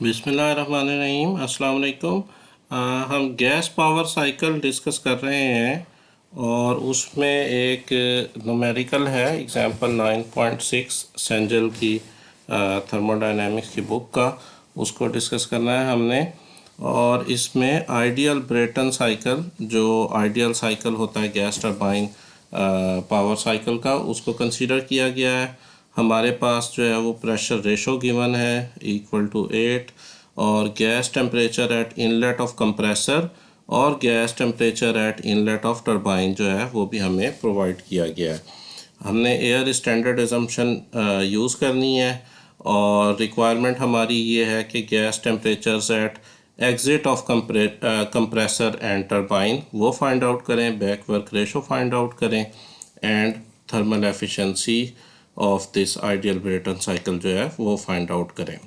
बिस्मिल्लाहिर्रहमानिर्रहीम अस्सलाम वालेकुम। हम गैस पावर साइकिल डिस्कस कर रहे हैं और उसमें एक न्यूमेरिकल है एग्जांपल 9.6 सेंजल की थर्मोडायनेमिक्स की बुक का, उसको डिस्कस करना है हमने। और इसमें आइडियल ब्रेटन साइकिल, जो आइडियल साइकिल होता है गैस टरबाइन पावर साइकिल का, उसको कंसीडर किया गया है। हमारे पास जो है वो प्रेशर रेशो गिवन है इक्वल टू 8 और gas temperature at inlet of compressor और gas temperature at inlet of turbine जो है वो भी हमें प्रोवाइड किया गया है। हमने एयर स्टैंडर्ड एजम्पशन यूज़ करनी है और रिक्वायरमेंट हमारी ये है कि gas temperatures at exit of compressor and turbine वो फाइंड आउट करें, back work ratio find out करें and thermal efficiency of this ideal Brayton cycle जो है वो फाइंड आउट करें।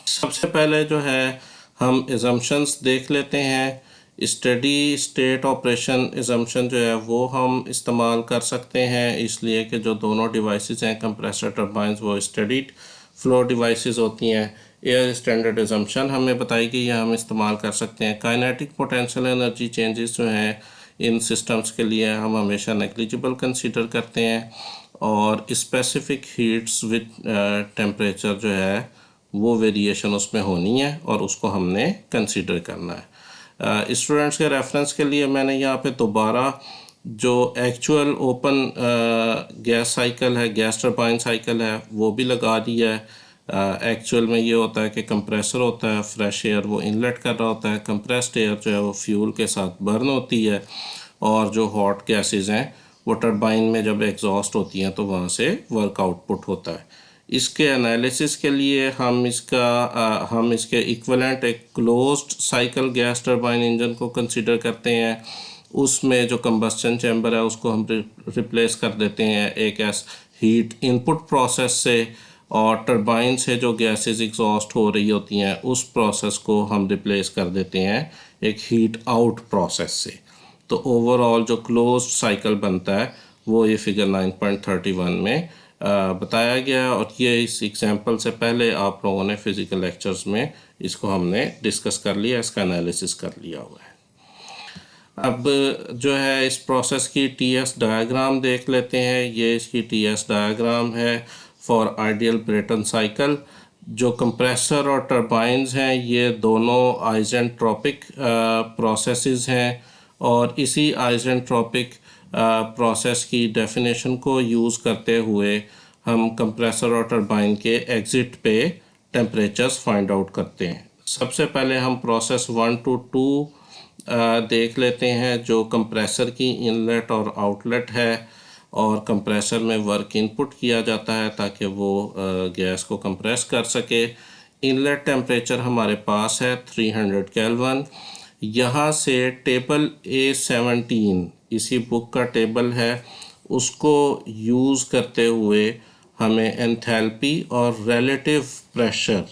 सबसे पहले जो है हम एजम्पशंस देख लेते हैं। स्टेडी स्टेट ऑपरेशन एजम्पशन जो है वो हम इस्तेमाल कर सकते हैं, इसलिए कि जो दोनों डिवाइसेस हैं कंप्रेसर टरबाइंस वो स्टेडी फ्लो डिवाइसेस होती हैं। एयर स्टैंडर्ड एजम्पशन हमें बताई गई है, हम इस्तेमाल कर सकते हैं। काइनेटिक पोटेंशियल एनर्जी चेंजेस जो हैं इन सिस्टम्स के लिए हम हमेशा नेग्लिजिबल कंसीडर करते हैं और स्पेसिफिक हीट्स विद टेम्परेचर जो है वो वेरिएशन उसमें होनी है और उसको हमने कंसीडर करना है। स्टूडेंट्स के रेफरेंस के लिए मैंने यहाँ पे दोबारा जो एक्चुअल ओपन गैस साइकिल है, गैस टरबाइन साइकिल है, वो भी लगा दी है। एक्चुअल में ये होता है कि कंप्रेसर होता है, फ्रेश एयर वो इनलेट कर रहा होता है, कंप्रेस्ड एयर जो है वो फ्यूल के साथ बर्न होती है और जो हॉट गैसेस हैं वो टरबाइन में जब एग्जॉस्ट होती हैं तो वहाँ से वर्क आउटपुट होता है। इसके एनालिसिस के लिए हम इसके इक्विवेलेंट एक closed cycle gas turbine engine को कंसीडर करते हैं। उसमें जो कंबस्टन चैम्बर है उसको हम रिप्लेस कर देते हैं एक हीट इनपुट प्रोसेस से, और टरबाइन से जो गैसेस एग्जॉस्ट हो रही होती हैं उस प्रोसेस को हम रिप्लेस कर देते हैं एक हीट आउट प्रोसेस से। तो ओवरऑल जो क्लोज्ड साइकिल बनता है वो ये फिगर 9.31 में बताया गया और ये इस एग्जांपल से पहले आप लोगों ने फिज़िकल लेक्चर्स में इसको हमने डिस्कस कर लिया, इसका एनालिसिस कर लिया हुआ है। अब जो है इस प्रोसेस की टीएस डायग्राम देख लेते हैं। ये इसकी टीएस डायग्राम है फॉर आइडियल ब्रेटन साइकिल। जो कंप्रेसर और टरबाइंस हैं ये दोनों आइसेंट्रोपिक प्रोसेसेस हैं और इसी आइसेंट्रोपिक प्रोसेस की डेफिनेशन को यूज़ करते हुए हम कंप्रेसर और टरबाइन के एग्ज़िट पे टेम्परेचर्स फाइंड आउट करते हैं। सबसे पहले हम प्रोसेस 1 to 2 देख लेते हैं, जो कंप्रेसर की इनलेट और आउटलेट है और कंप्रेसर में वर्क इनपुट किया जाता है ताकि वो गैस को कंप्रेस कर सके। इनलेट टेम्परेचर हमारे पास है 300 केल्विन। यहाँ से टेबल A17 इसी बुक का टेबल है, उसको यूज़ करते हुए हमें एंथैल्पी और रिलेटिव प्रेशर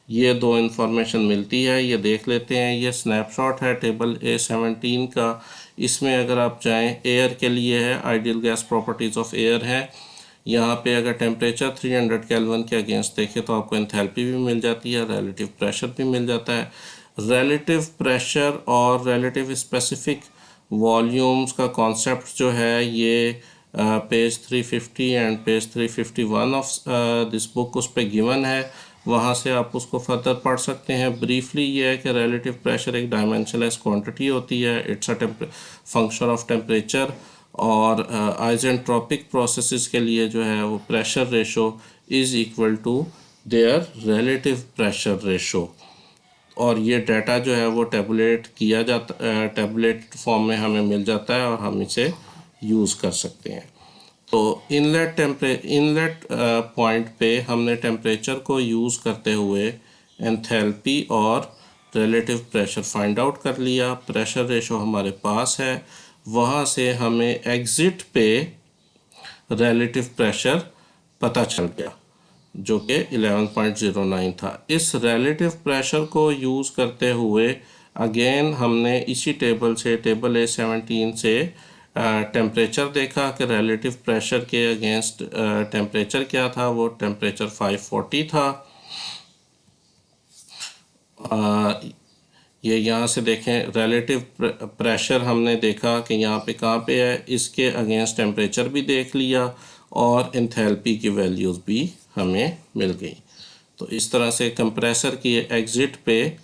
ये दो इंफॉर्मेशन मिलती है। ये देख लेते हैं, ये स्नैपशॉट है टेबल A17 का। इसमें अगर आप चाहें एयर के लिए है, ideal gas properties of air है। यहाँ पे अगर टेम्परेचर 300 केल्विन के अगेंस्ट देखें तो आपको एंथैल्पी भी मिल जाती है, रिलेटिव प्रेशर भी मिल जाता है। रिलेटिव प्रेशर और रिलेटिव स्पेसिफिक वॉल्यूम्स का कॉन्सेप्ट जो है ये page 350 and page 351 of this book उस पर गिवन है, वहाँ से आप उसको फर्दर पढ़ सकते हैं। ब्रीफली ये है कि रिलेटिव प्रेशर एक डायमेंशनलेस क्वांटिटी होती है, it's a function of temperature, और आइसेंट्रोपिक प्रोसेसेस के लिए जो है वो pressure ratio is equal to their relative pressure ratio. और ये डाटा जो है वो टैबुलेट किया जाता, टैबुलेट फॉर्म में हमें मिल जाता है और हम इसे यूज़ कर सकते हैं। तो इनलेट पॉइंट पे हमने टेम्परेचर को यूज़ करते हुए एंथैल्पी और रिलेटिव प्रेशर फाइंड आउट कर लिया। प्रेशर रेशो हमारे पास है, वहाँ से हमें एग्ज़िट पे रिलेटिव प्रेशर पता चल गया जो कि 11.09 था। इस रिलेटिव प्रेशर को यूज़ करते हुए अगेन हमने इसी टेबल से, टेबल A17 से टेम्परेचर देखा कि रिलेटिव प्रेशर के अगेंस्ट टेम्परेचर क्या था, वो टेम्परेचर 540 था। ये यहाँ से देखें रिलेटिव प्रेशर हमने देखा कि यहाँ पे कहाँ पे है, इसके अगेंस्ट टेम्परेचर भी देख लिया और एंथैल्पी की वैल्यूज़ भी हमें मिल गई। तो इस तरह से कंप्रेसर की एग्ज़िट पे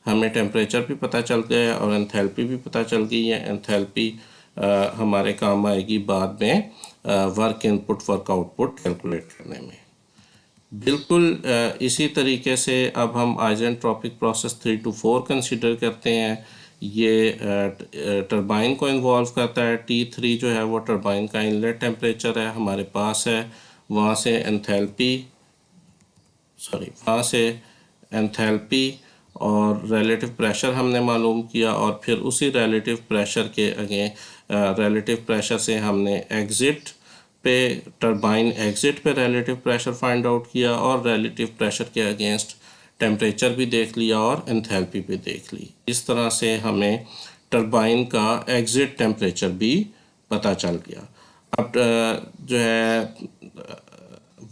हमें टेम्परेचर भी पता चल गया और एंथैल्पी भी पता चल गई है। एंथैल्पी हमारे काम आएगी बाद में work input work output calculate करने में। बिल्कुल इसी तरीके से अब हम आइजेंट्रोपिक प्रोसेस 3 to 4 कंसिडर करते हैं। ये टरबाइन को इन्वॉल्व करता है। T3 जो है वो टरबाइन का इनलेट टेम्परेचर है, हमारे पास है। वहाँ से एंथैल्पी और रिलेटिव प्रेशर हमने मालूम किया और फिर उसी रिलेटिव प्रेशर के रिलेटिव प्रेशर से हमने एग्ज़िट पे टरबाइन एग्ज़िट पे रिलेटिव प्रेशर फाइंड आउट किया और रिलेटिव प्रेशर के अगेंस्ट टेम्परेचर भी देख लिया और एंथैल्पी भी देख ली। इस तरह से हमें टरबाइन का एग्ज़िट टेम्परेचर भी पता चल गया। अब जो है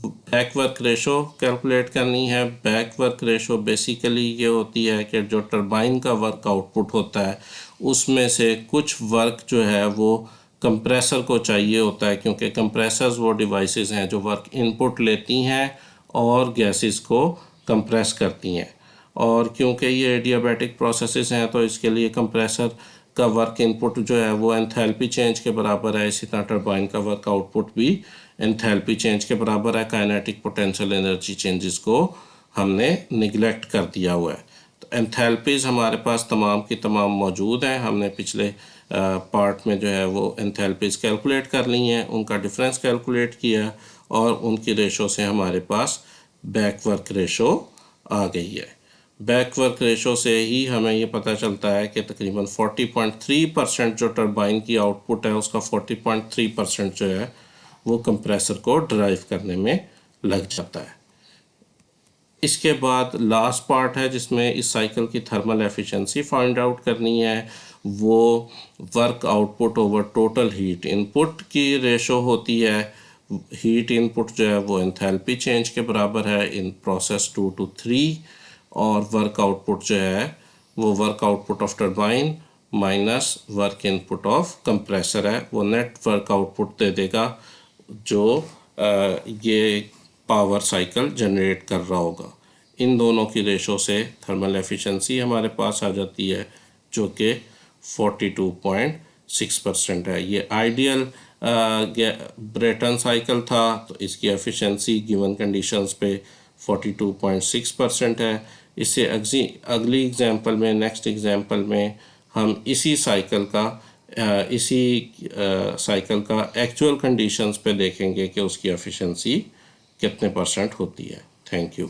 बैक वर्क रेशो कैलकुलेट करनी है। बैक वर्क रेशो बेसिकली ये होती है कि जो टरबाइन का वर्क आउटपुट होता है उसमें से कुछ वर्क जो है वो कंप्रेसर को चाहिए होता है, क्योंकि कंप्रेसर्स वो डिवाइसेस हैं जो वर्क इनपुट लेती हैं और गैसेस को कंप्रेस करती हैं। और क्योंकि ये एडियाबैटिक प्रोसेसेस हैं तो इसके लिए कंप्रेसर का वर्क इनपुट जो है वो एंथैल्पी चेंज के बराबर है। इसी तरह टरबाइन का वर्क आउटपुट भी एंथैल्पी चेंज के बराबर है। काइनेटिक पोटेंशियल एनर्जी चेंजेस को हमने निगलेक्ट कर दिया हुआ है। तो एंथैल्पीज़ हमारे पास तमाम की तमाम मौजूद हैं। हमने पिछले पार्ट में जो है वो एंथैल्पीज़ कैलकुलेट कर ली हैं, उनका डिफरेंस कैलकुलेट किया और उनकी रेशो से हमारे पास बैक वर्क रेशो आ गई है। बैक वर्क रेशो से ही हमें ये पता चलता है कि तकरीबन 40.3% जो टरबाइन की आउटपुट है उसका 40.3% जो है वो कंप्रेसर को ड्राइव करने में लग जाता है। इसके बाद लास्ट पार्ट है जिसमें इस साइकिल की थर्मल एफिशिएंसी फाइंड आउट करनी है। वो work output over total heat input की रेशो होती है। हीट इनपुट जो है वो एंथैल्पी चेंज के बराबर है इन प्रोसेस 2 to 3 और वर्क आउटपुट जो है वो work output of turbine minus work input of compressor है। वो नेट वर्क आउटपुट दे देगा जो ये पावर साइकिल जनरेट कर रहा होगा। इन दोनों की रेशो से थर्मल एफिशिएंसी हमारे पास आ जाती है जो कि 42.6% है। ये आइडियल ब्रेटन साइकिल था तो इसकी एफिशिएंसी गिवन कंडीशंस पे 42.6% है। इससे अगली एग्जांपल में नेक्स्ट एग्जांपल में हम इसी साइकिल का एक्चुअल कंडीशंस पे देखेंगे कि उसकी एफिशिएंसी कितने % होती है। Thank you.